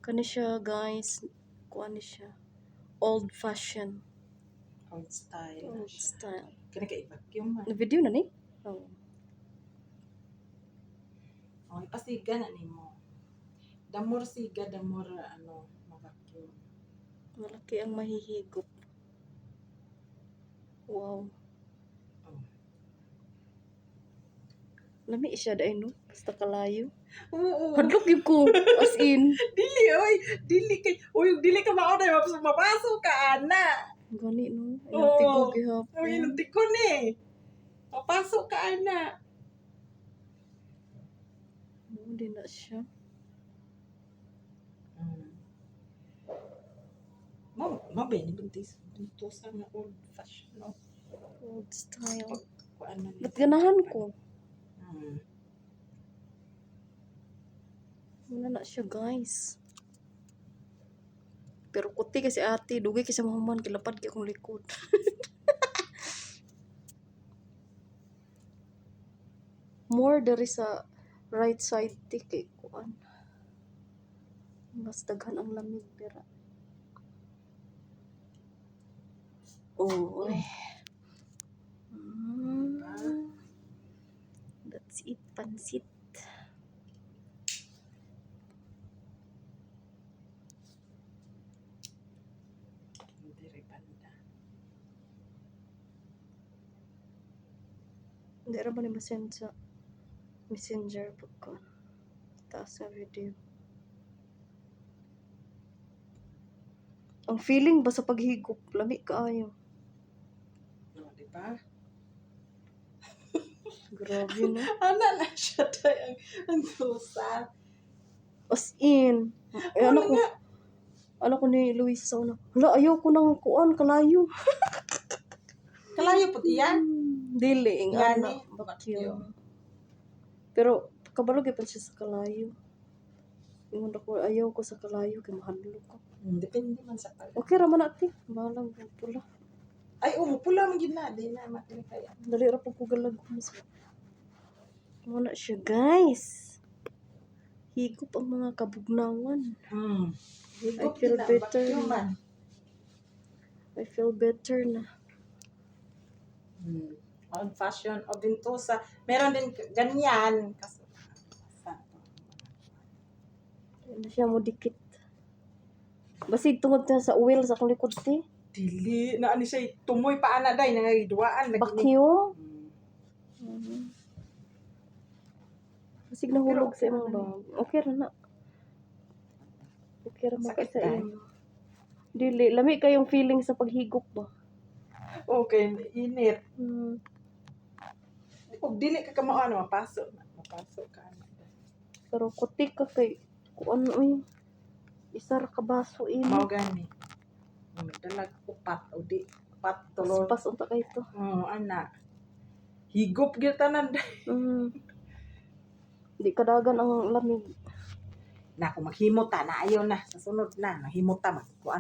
Kani siya guys, kuan ni siya. Old fashion. Old style na Old siya. style. Kaya ka-vacuum man. Na video na ni? Oh. Okay, pasiga na ni mo. Damor siga, damor ma-vacuum. Malaki ang mahihigop. Wow. Oh. Lami siya dahil no? Basta kalayo. Oo. Hadlok yun ko. As in. Dili ka mauna, mapasok ka, ana. Gani no? Oo. Ayang tigog ihapon. Uy, ko ni. Mapasok ka, ana. Oo, di na siya. Mabini buntis. Buntos ang old fashion, no? Old style. Kuan na Ba't ganahan ko? Wala na siya guys. Pero kuti kasi ate, dugay kasi mahuman, kilapad kaya akong likod. More dari sa right side kay kuan. Mas daghan ang lamig pera. Oh, oy. That's it, pansit. Diri banda. Hindi ra ba ni masend sa messenger pagka taas nga video. Ang feeling ba sa paghigop, lami kaayo. No, di ba? Grabe no. Ana na siya tayo ang tusa. As in. Eh, ano ko ni Luis sa una. Hala, ayaw ko nang kuan, kalayo. Kalayo po iyan. Dili, ang Yan ana. eh, Vacuum. Pero, kabalog pa siya sa kalayo. Yung ako, ayaw ko sa kalayo, kaya mahalo ko. Depende man sa pala. Okay, raman natin. Bahalang pula. Ay, pula man yun na. Di na matili kaya. Dali ra po ko galag. Muna siya, guys. Higop ang mga kabugnawan. I feel better na. I feel better na. Old fashion o Ventosa. Meron din ganyan. Kaso, Ano siya mo dikit. Basig tungod na sa wheel sa akong likod ti. dili na ani siya tumoy pa ana day nangagiduaan lagi ni. Vacuum. Basig nahulog sa imong bag. Okay ra na. Okay ra mo Sakit sa tayo. inyo. Dili, lami kayong feeling sa paghigop ba? Okay, init. Hmm. Kung dili ka kamao ano mapasok ka na. Pero kutik ka kay kuan uy. Isa ra ka baso Mao ini. gani. Dalag upat o di upat tulog. Pas unta kay to. Ana. Higop gyud tanan. Di kadagan ang lamig. Na kung maghimot ta na ayaw na sa sunod na mahimot ta magkuan.